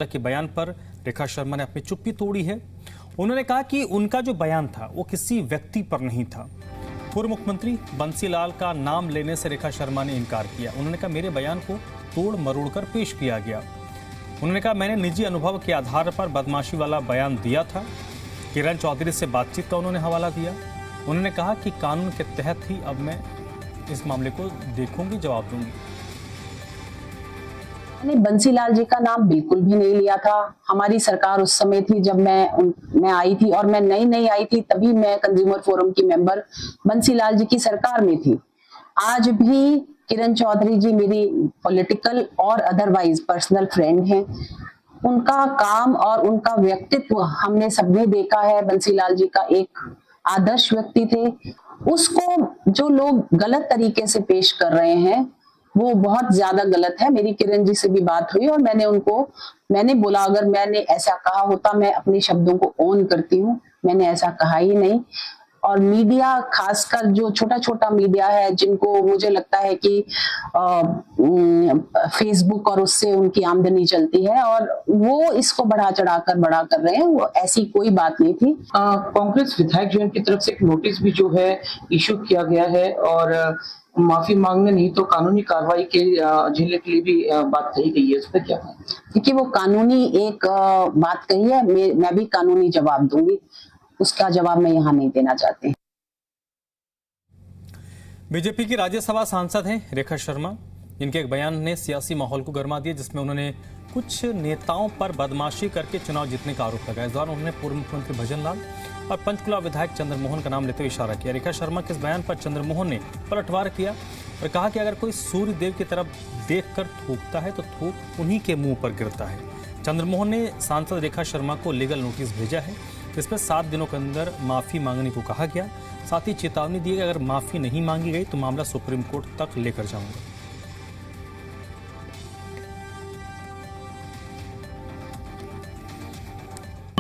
के बयान पर रेखा शर्मा ने अपनी चुप्पी तोड़ी है। उन्होंने कहा कि उनका जो बयान था वो किसी व्यक्ति पर नहीं था। पूर्व मुख्यमंत्री बंसीलाल का नाम लेने से रेखा शर्मा ने इनकार किया। उन्होंने कहा मेरे बयान को तोड़ मरोड़ कर पेश किया गया। उन्होंने कहा मैंने निजी अनुभव के आधार पर बदमाशी वाला बयान दिया था। किरण चौधरी से बातचीत का उन्होंने हवाला दिया। उन्होंने कहा कि कानून के तहत ही अब मैं इस मामले को देखूंगी, जवाब दूंगी। मैंने बंसीलाल जी का नाम बिल्कुल भी नहीं लिया था। हमारी सरकार उस समय थी जब मैं आई थी, और मैं नई आई थी, तभी मैं कंज्यूमर फोरम की मेंबर बंसीलाल जी की सरकार में थी। आज भी किरण चौधरी जी मेरी पॉलिटिकल और अदरवाइज पर्सनल फ्रेंड हैं। उनका काम और उनका व्यक्तित्व हमने सबने देखा है। बंसीलाल जी का एक आदर्श व्यक्ति थे। उसको जो लोग गलत तरीके से पेश कर रहे हैं वो बहुत ज्यादा गलत है। मेरी किरण जी से भी बात हुई और मैंने बोला अगर मैंने ऐसा कहा होता, मैं अपने शब्दों को ऑन करती हूँ, मैंने ऐसा कहा ही नहीं। और मीडिया, खासकर जो छोटा छोटा मीडिया है, जिनको मुझे लगता है कि फेसबुक और उससे उनकी आमदनी चलती है, और वो इसको बढ़ा कर रहे हैं, वो ऐसी कोई बात नहीं थी। कांग्रेस विधायक जो की तरफ से एक नोटिस भी जो है इशू किया गया है, और माफी मांगने नहीं तो कानूनी कार्रवाई के झेलने के लिए भी बात कही गई है। इस पर क्या है? देखिए, वो कानूनी एक बात कही है, मैं भी कानूनी जवाब दूंगी। उसका जवाब मैं यहाँ नहीं देना चाहती। बीजेपी की राज्यसभा सांसद हैं रेखा शर्मा, जिनके एक बयान ने सियासी माहौल को गर्मा दिया, जिसमें उन्होंने कुछ नेताओं पर बदमाशी करके चुनाव जीतने का आरोप लगाया। इस दौरान उन्होंने पूर्व मुख्यमंत्री भजनलाल और पंचकुला विधायक चंद्रमोहन का नाम लेते हुए इशारा किया। रेखा शर्मा के इस बयान पर चंद्रमोहन ने पलटवार किया और कहा कि अगर कोई सूर्य देव की तरफ देखकर थूकता है तो थूक उन्हीं के मुंह पर गिरता है। चंद्रमोहन ने सांसद रेखा शर्मा को लीगल नोटिस भेजा है। इसमें 7 दिनों के अंदर माफी मांगने को कहा गया। साथ ही चेतावनी दी कि अगर माफी नहीं मांगी गई तो मामला सुप्रीम कोर्ट तक लेकर जाऊंगा।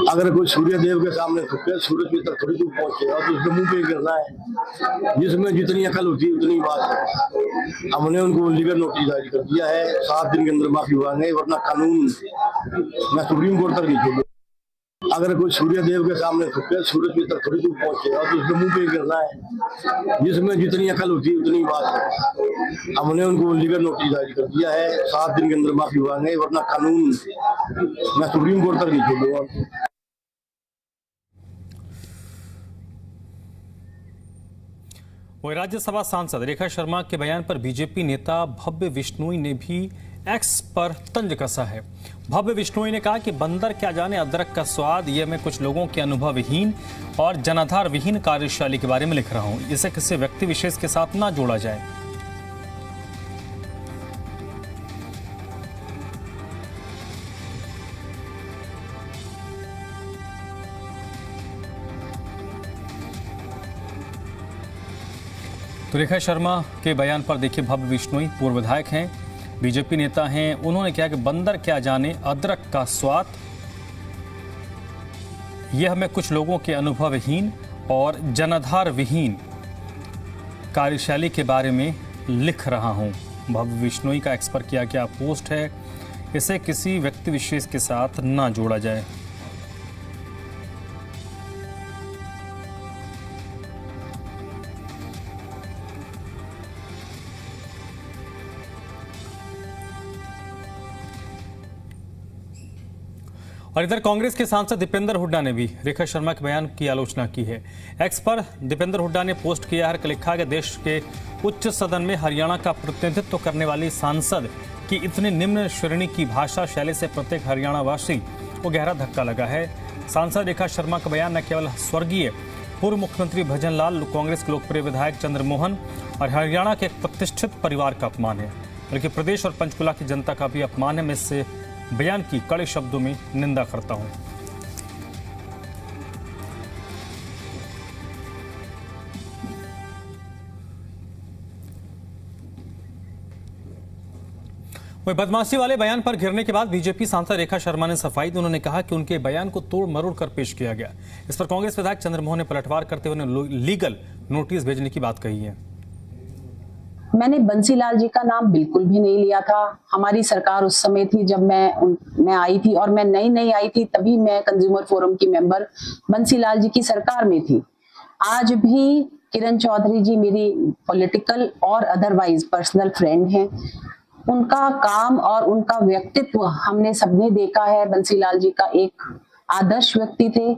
अगर कोई सूर्य देव के सामने थूके, सूरज की तरफ थोड़ी दूर पहुंचेगा तो उसके मुंह पे गिरना है। जिसमें जितनी अकल होती है उतनी बात है। हमने उनको लीगल नोटिस जारी कर दिया है, 7 दिन के अंदर माफी मांगे, वरना कानून मैं सुप्रीम कोर्ट तक नहीं छोड़ूंगा। अगर कोई सूर्य देव के सामने थूके, सूरज की तरफ थोड़ी दूर पहुंचेगा तो उसके मुंह पे गिरना है। जिसमें जितनी अकल होती है उतनी बात है। हमने उनको लीगल नोटिस जारी कर दिया है, 7 दिन के अंदर माफी मांगे, वरना कानून मैं सुप्रीम कोर्ट तक नहीं छोड़ूंगा। वही राज्यसभा सांसद रेखा शर्मा के बयान पर बीजेपी नेता भव्य बिश्नोई ने भी एक्स पर तंज कसा है। भव्य बिश्नोई ने कहा कि बंदर क्या जाने अदरक का स्वाद, ये मैं कुछ लोगों के अनुभवहीन और जनाधार विहीन कार्यशैली के बारे में लिख रहा हूं। इसे किसी व्यक्ति विशेष के साथ ना जोड़ा जाए। तो रेखा शर्मा के बयान पर देखिए, भव्य बिश्नोई पूर्व विधायक हैं, बीजेपी नेता हैं। उन्होंने कहा कि बंदर क्या जाने अदरक का स्वाद, यह मैं कुछ लोगों के अनुभवहीन और जनाधार विहीन कार्यशैली के बारे में लिख रहा हूं। भव्य बिश्नोई का एक्स पर किया गया पोस्ट है, इसे किसी व्यक्ति विशेष के साथ ना जोड़ा जाए। और इधर कांग्रेस के सांसद दीपेंद्र हुड्डा ने भी रेखा शर्मा के बयान की आलोचना की है। एक्स पर दीपेंद्र हुड्डा ने पोस्ट किया है, लिखा कि देश के उच्च सदन में हरियाणा का प्रतिनिधित्व करने वाली सांसद की इतनी निम्न श्रेणी की भाषा शैली से प्रत्येक हरियाणा वासी को गहरा धक्का लगा है। सांसद रेखा शर्मा का बयान न केवल स्वर्गीय पूर्व मुख्यमंत्री भजनलाल, कांग्रेस के लोकप्रिय विधायक चंद्रमोहन और हरियाणा के एक प्रतिष्ठित परिवार का अपमान है, बल्कि प्रदेश और पंचकुला की जनता का भी अपमान है। मैं इससे बयान की कड़े शब्दों में निंदा करता हूं। वही बदमाशी वाले बयान पर घिरने के बाद बीजेपी सांसद रेखा शर्मा ने सफाई दी। उन्होंने कहा कि उनके बयान को तोड़ मरोड़ कर पेश किया गया। इस पर कांग्रेस विधायक चंद्रमोहन ने पलटवार करते हुए लीगल नोटिस भेजने की बात कही है। मैंने बंसीलाल जी का नाम बिल्कुल भी नहीं लिया था। हमारी सरकार उस समय थी जब मैं आई थी, और मैं नई आई थी, तभी मैं कंज्यूमर फोरम की मेंबर बंसीलाल जी की सरकार में थी। आज भी किरण चौधरी जी मेरी पॉलिटिकल और अदरवाइज पर्सनल फ्रेंड हैं। उनका काम और उनका व्यक्तित्व हमने सबने देखा है। बंसीलाल जी का एक आदर्श व्यक्ति थे।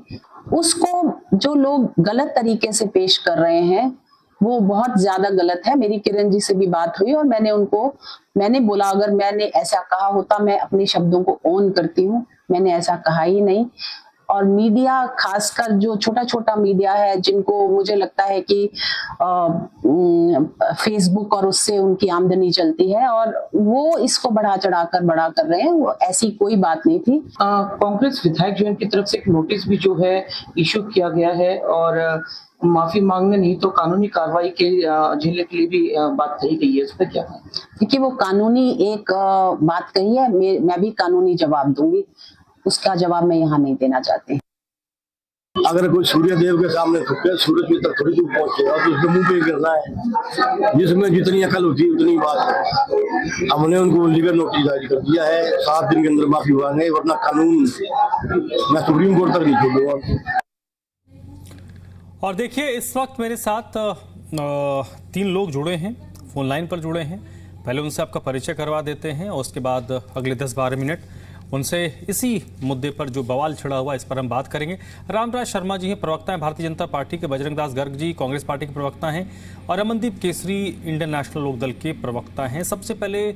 उसको जो लोग गलत तरीके से पेश कर रहे हैं वो बहुत ज्यादा गलत है। मेरी किरण जी से भी बात हुई और मैंने बोला अगर मैंने ऐसा कहा होता, मैं अपने शब्दों को ऑन करती हूँ, मैंने ऐसा कहा ही नहीं। और मीडिया, खासकर जो छोटा छोटा मीडिया है, जिनको मुझे लगता है कि फेसबुक और उससे उनकी आमदनी चलती है, और वो इसको बड़ा कर रहे हैं, वो ऐसी कोई बात नहीं थी। कांग्रेस विधायक जो की तरफ से एक नोटिस भी जो है इशू किया गया है, और माफी मांगने नहीं तो कानूनी कार्रवाई के झेलने के लिए भी बात कही गई है। इस पर क्या? देखिए, वो कानूनी एक बात कही है, मैं भी कानूनी जवाब दूंगी। उसका जवाब मैं यहाँ नहीं देना चाहती। अगर कोई सूर्य देव के सामने थुके, सूरज की तरफ थोड़ी दूर पहुंचेगा तो उसके मुंह पे ही गिरना है। जिसमें जितनी अकल होती है उतनी बात है। हमने उनको लीगल नोटिस जारी कर दिया है, 7 दिन के अंदर माफी मांगे, वरना कानून मैं सुप्रीम कोर्ट तक नहीं छोड़ूंगा। और देखिए, इस वक्त मेरे साथ 3 लोग जुड़े हैं, फोन लाइन पर जुड़े हैं। पहले उनसे आपका परिचय करवा देते हैं और उसके बाद अगले 10-12 मिनट उनसे इसी मुद्दे पर जो बवाल छिड़ा हुआ इस पर हम बात करेंगे। रामराज शर्मा जी हैं, प्रवक्ता हैं भारतीय जनता पार्टी के। बजरंग दास गर्ग जी कांग्रेस पार्टी के प्रवक्ता हैं, और अमनदीप केसरी इंडियन नेशनल लोकदल के प्रवक्ता हैं। सबसे पहले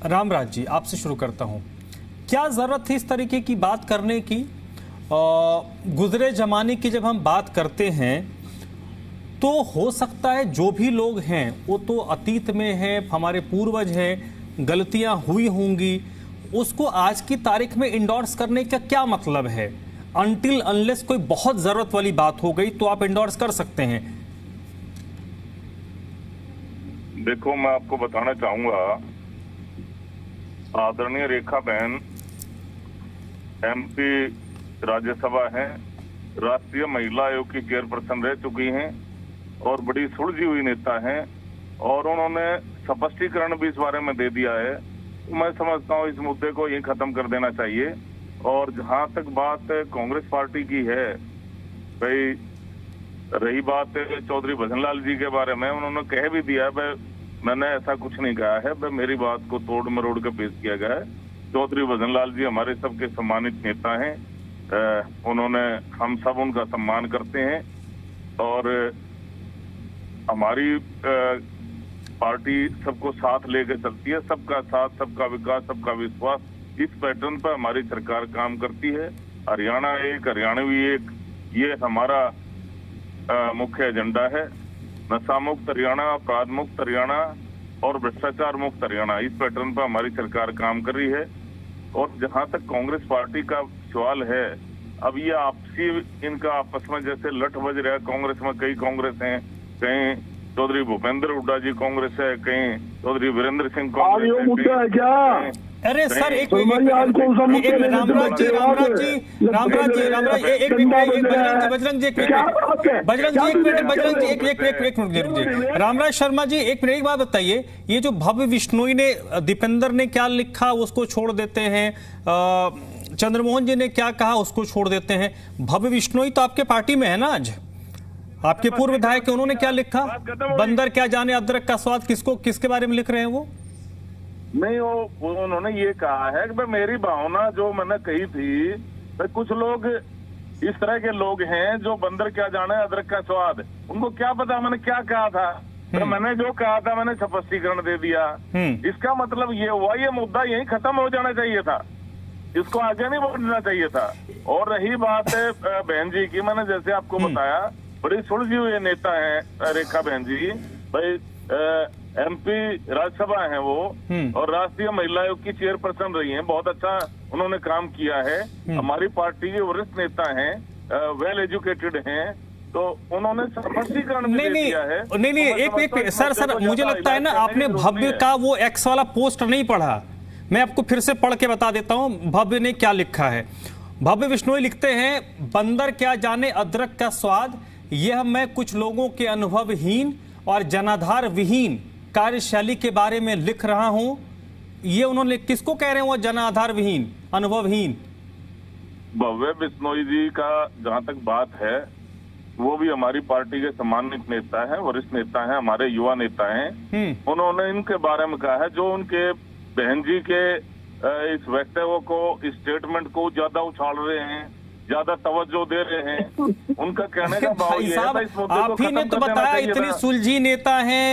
रामराज जी, आपसे शुरू करता हूं। क्या जरूरत थी इस तरीके की बात करने की? गुजरे जमाने की जब हम बात करते हैं तो हो सकता है जो भी लोग हैं वो तो अतीत में हैं, हमारे पूर्वज हैं, गलतियां हुई होंगी, उसको आज की तारीख में इंडोर्स करने का क्या मतलब है? अनटिल अनलेस कोई बहुत जरूरत वाली बात हो गई तो आप इंडोर्स कर सकते हैं। देखो, मैं आपको बताना चाहूंगा, आदरणीय रेखा बहन एमपी राज्यसभा हैं, राष्ट्रीय महिला आयोग की चेयरपर्सन रह चुकी हैं और बड़ी सुलझी हुई नेता हैं, और उन्होंने स्पष्टीकरण भी इस बारे में दे दिया है। मैं समझता हूँ इस मुद्दे को यहीं खत्म कर देना चाहिए। और जहां तक बात कांग्रेस पार्टी की है, भाई रही बात चौधरी भजनलाल जी के बारे में, उन्होंने कह भी दिया है, मैंने ऐसा कुछ नहीं कहा है, मेरी बात को तोड़ मरोड़ के पेश किया गया है। चौधरी भजनलाल जी हमारे सबके सम्मानित नेता हैं, उन्होंने, हम सब उनका सम्मान करते हैं, और हमारी पार्टी सबको साथ लेकर चलती है। सबका साथ, सबका विकास, सबका विश्वास, इस पैटर्न पर हमारी सरकार काम करती है। हरियाणा एक, हरियाणवी एक, ये हमारा मुख्य एजेंडा है। नशा मुक्त हरियाणा, अपराध मुक्त हरियाणा और भ्रष्टाचार मुक्त हरियाणा, इस पैटर्न पर हमारी सरकार काम कर रही है। और जहां तक कांग्रेस पार्टी का सवाल है, अब ये आपसी इनका आपस में जैसे लठ बज रहा है। कांग्रेस में कई कांग्रेस हैं, कहीं चौधरी भूपेंद्र हुड्डा जी कांग्रेस है, कहीं चौधरी वीरेंद्र सिंह कांग्रेस है, मुद्दा है क्या? अरे सर, एक रामराज शर्मा जी, एक मिनट, एक बात बताइए, ये जो भव्य विश्नोई ने, दीपेंद्र ने क्या लिखा उसको छोड़ देते हैं, चंद्रमोहन जी ने क्या कहा उसको छोड़ देते हैं। भव्य विश्नोई तो आपके पार्टी में है ना, आज आपके पूर्व विधायक, उन्होंने क्या लिखा? बंदर क्या जाने अदरक का स्वाद, किसके बारे में लिख रहे हैं वो? नहीं, वो उन्होंने ये कहा है कि मेरी भावना जो मैंने कही थी, कुछ लोग इस तरह के लोग हैं जो बंदर क्या जाने अदरक का स्वाद, उनको क्या पता मैंने क्या कहा था। तो मैंने जो कहा था मैंने स्पष्टीकरण दे दिया। इसका मतलब ये हुआ, ये मुद्दा यहीं खत्म हो जाना चाहिए था, इसको आगे नहीं बढ़ना चाहिए था। और रही बात है बहन जी की, मैंने जैसे आपको बताया, बड़ी सुलझी हुई नेता है रेखा बहन जी, भाई एमपी राज्यसभा हैं वो, और राष्ट्रीय महिला आयोग की चेयरपर्सन रही हैं, बहुत अच्छा उन्होंने काम किया है। हमारी पार्टी के वरिष्ठ नेता हैं, वेल एजुकेटेड हैं, तो उन्होंने स्पष्टीकरण भी दे दिया है। नहीं, एक सर, मुझे लगता है ना आपने भव्य का वो एक्स वाला पोस्ट नहीं पढ़ा। मैं आपको फिर से पढ़ के बता देता हूं भव्य ने क्या लिखा है। भव्य विश्नोई लिखते हैं, बंदर क्या जाने अदरक का स्वाद, यह मैं कुछ लोगों के अनुभवहीन और जनाधार विहीन कार्यशैली के बारे में लिख रहा हूं, ये उन्होंने किसको कह रहे हैं? वो जन आधार विहीन, अनुभवहीन। भव्य बिश्नोई जी का जहां तक बात है, वो भी हमारी पार्टी के सम्मानित नेता है, वरिष्ठ नेता है, हमारे युवा नेता हैं। उन्होंने इनके बारे में कहा है, जो उनके बहन जी के इस वक्तव्य को, इस स्टेटमेंट को ज्यादा उछाल रहे हैं, ज्यादा तवज्जो दे रहे हैं, उनका कहने का भाव ये है, इस मुद्दे को आप ही ने खत्म तो कर देना बताया चाहिए इतनी था। सुलझी नेता हैं,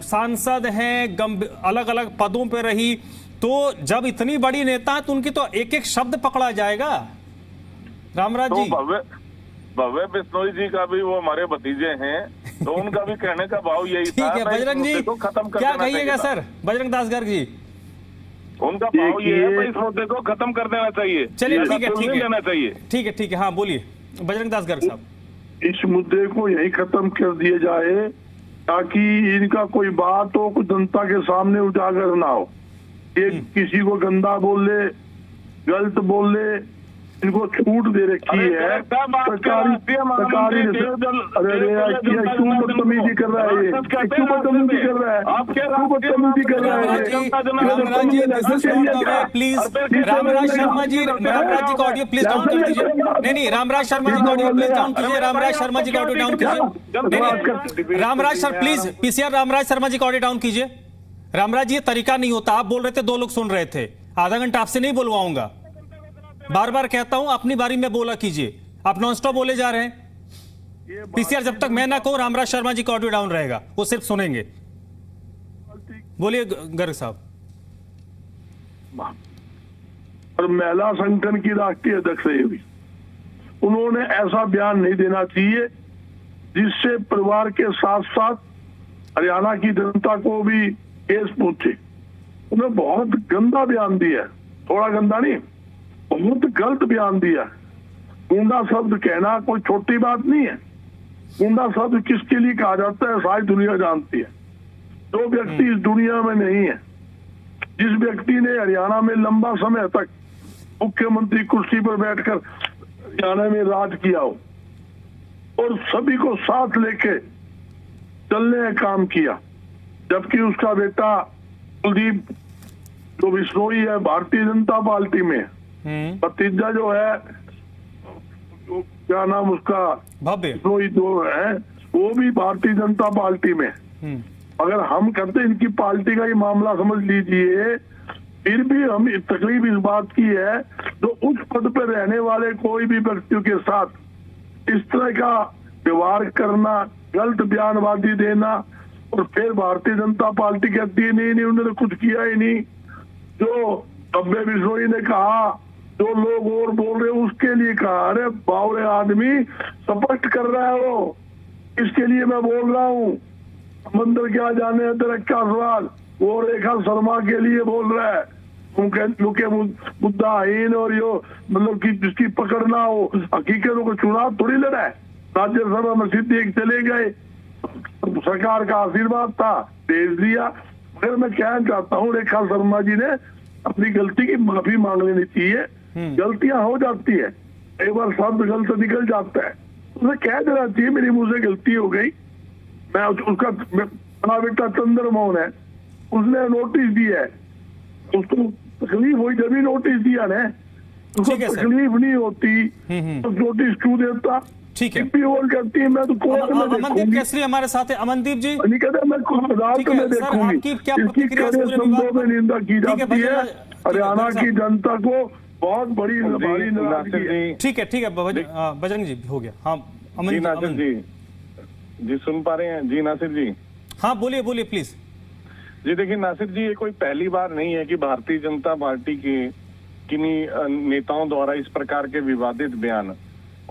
सांसद हैं, अलग अलग पदों पे रही, तो जब इतनी बड़ी नेता है तो उनकी तो एक एक शब्द पकड़ा जाएगा। रामराज तो जी, भव्य बिश्नोई जी का भी वो हमारे भतीजे हैं, तो उनका भी कहने का भाव यही ठीक था। है बजरंग जी, को खत्म कर क्या देना कहिएगा चाहिए था। सर? बजरंग दास गर्ग जी, उनका भाव ये है भाई, इस मुद्दे को खत्म कर देना चाहिए। चलिए ठीक है, ठीक है, देना चाहिए। ठीक है, हाँ बोलिए बजरंग दास गर्ग साहब। इस मुद्दे को यही खत्म कर दिया जाए ताकि इनका कोई बात हो, कुछ जनता के सामने उजागर ना हो। ये किसी को गंदा बोले, गलत बोले, इनको छूट दे रखी है सरकारी। अरे क्यों बदतमीजी कर रहा है? ये क्यों बदतमीजी कर रहा है? क्यों बदतमीजी कर रहा है? प्लीज रामराज शर्मा जी का ऑडियो प्लीज डाउन कर दीजिए। नहीं, रामराज शर्मा जी का ऑडियो प्लीज डाउन कीजिए। रामराज शर्मा जी का ऑडियो डाउन कीजिए। नहीं, Ramraj sir please, PCR Ramraj Sharma ji का ऑडियो डाउन कीजिए। रामराज जी, ये तरीका नहीं होता। आप बोल रहे थे, दो लोग सुन रहे थे, आधा घंटा आपसे नहीं बुलवाऊंगा। बार बार कहता हूं, अपनी बारी में बोला कीजिए। आप नॉन स्टॉप बोले जा रहे हैं। पीसीआर जब तक मैं ना कहूं, रामराज शर्मा जी का ऑडियो डाउन रहेगा, वो सिर्फ सुनेंगे। बोलिए गर्ग साहब। और महिला संगठन की राष्ट्रीय अध्यक्ष है भी, उन्होंने ऐसा बयान नहीं देना चाहिए जिससे परिवार के साथ साथ हरियाणा की जनता को भी केस पहुंचे। उन्होंने बहुत गंदा बयान दिया, थोड़ा गंदा नहीं, बहुत गलत बयान दिया। गुंडा शब्द कहना कोई छोटी बात नहीं है। गुंडा शब्द किसके लिए कहा जाता है सारी दुनिया जानती है। जो व्यक्ति इस दुनिया में नहीं है, जिस व्यक्ति ने हरियाणा में लंबा समय तक मुख्यमंत्री कुर्सी पर बैठकर हरियाणा में राज किया हो और सभी को साथ लेके चलने का काम किया, जबकि उसका बेटा कुलदीप जो बिश्नोई है भारतीय जनता पार्टी में, भतीजा जो है क्या नाम उसका, भव्य बिश्नोई जो है, वो भी भारतीय जनता पार्टी में। अगर हम कहते इनकी पार्टी का ये मामला समझ लीजिए, फिर भी हम तकलीफ इस बात की है जो उच्च पद पर रहने वाले कोई भी व्यक्तियों के साथ इस तरह का व्यवहार करना, गलत बयानबाजी देना, और फिर भारतीय जनता पार्टी कहती है नहीं उन्होंने कुछ किया ही नहीं। जो भव्य बिश्नोई ने कहा, जो लोग और बोल रहे उसके लिए कहा। अरे बावड़े आदमी स्पष्ट कर रहा है वो, इसके लिए मैं बोल रहा हूँ। मंदिर क्या जाने तेरा क्या सवाल, वो रेखा शर्मा के लिए बोल रहा है। उनके मुद्दाहीन और यो मतलब कि जिसकी पकड़ ना हो, हकीकतों को चुनाव थोड़ी लड़ा है। राज्यसभा में सीधे एक चले गए, सरकार का आशीर्वाद था, भेज दिया। फिर मैं कहना चाहता हूँ रेखा शर्मा जी ने अपनी गलती की माफी मांग लेनी चाहिए। गलतियां हो जाती है, एक बार शब्द गलत निकल जाता है, उसे कह देना चाहिए मेरी मुंह से गलती हो गई। मैं उसका बड़ा बेटा चंद्रमोहन है, उसने नोटिस दिया है, उसको तकलीफ हुई जब भी नोटिस दिया ना, उसको तकलीफ नहीं होती तो नोटिस क्यों देता। ठीक है, कहती है मैं तो कोर्ट में अमनदीप केसरी हमारे साथ है। अमनदीप जी, नहीं कहते मैं अदालत में देखूंगी। इसकी कड़े शब्दों में निंदा की जाती है। हरियाणा की जनता को बहुत बड़ी भारी नाराजगी है। ठीक है बजरंग जी, हो गया। हाँ जी नासिर जी सुन पा रहे हैं? जी नासिर जी, हाँ बोलिए प्लीज। जी देखिए नासिर जी, ये कोई पहली बार नहीं है कि भारतीय जनता पार्टी के किन्हीं नेताओं द्वारा इस प्रकार के विवादित बयान,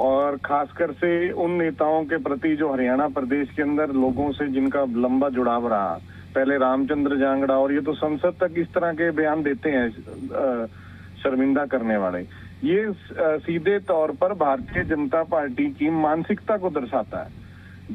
और खासकर से उन नेताओं के प्रति जो हरियाणा प्रदेश के अंदर लोगों से जिनका लंबा जुड़ाव रहा, पहले रामचंद्र जांगड़ा, और ये तो संसद तक इस तरह के बयान देते हैं शर्मिंदा करने वाले। ये सीधे तौर पर भारतीय जनता पार्टी की मानसिकता को दर्शाता है।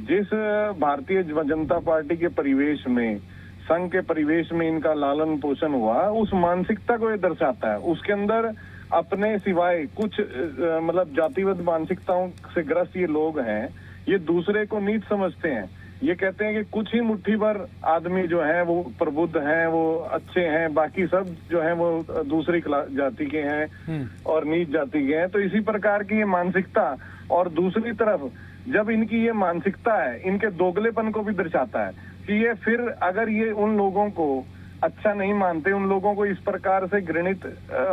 जिस भारतीय जनता पार्टी के परिवेश में, संघ के परिवेश में इनका लालन पोषण हुआ, उस मानसिकता को ये दर्शाता है। उसके अंदर अपने सिवाय कुछ मतलब जातिवाद मानसिकताओं से ग्रस्त ये लोग हैं, ये दूसरे को नीच समझते हैं। ये कहते हैं कि कुछ ही मुट्ठी भर आदमी जो हैं वो प्रबुद्ध हैं, वो अच्छे हैं, बाकी सब जो हैं वो दूसरी जाति के हैं और नीच जाति के हैं। तो इसी प्रकार की ये मानसिकता, और दूसरी तरफ जब इनकी ये मानसिकता है, इनके दोगलेपन को भी दर्शाता है कि ये फिर अगर ये उन लोगों को अच्छा नहीं मानते, उन लोगों को इस प्रकार से घृणित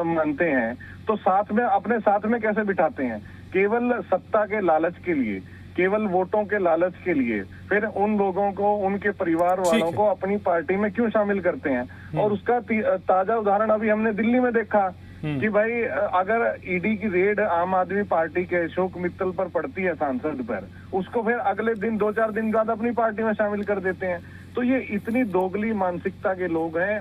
मानते हैं, तो साथ में अपने साथ में कैसे बिठाते हैं? केवल सत्ता के लालच के लिए, केवल वोटों के लालच के लिए फिर उन लोगों को, उनके परिवार वालों को अपनी पार्टी में क्यों शामिल करते हैं? और उसका ताजा उदाहरण अभी हमने दिल्ली में देखा कि भाई अगर ईडी की रेड आम आदमी पार्टी के अशोक मित्तल पर पड़ती है, सांसद पर, उसको फिर अगले दिन 2-4 दिन बाद अपनी पार्टी में शामिल कर देते हैं। तो ये इतनी दोगली मानसिकता के लोग हैं।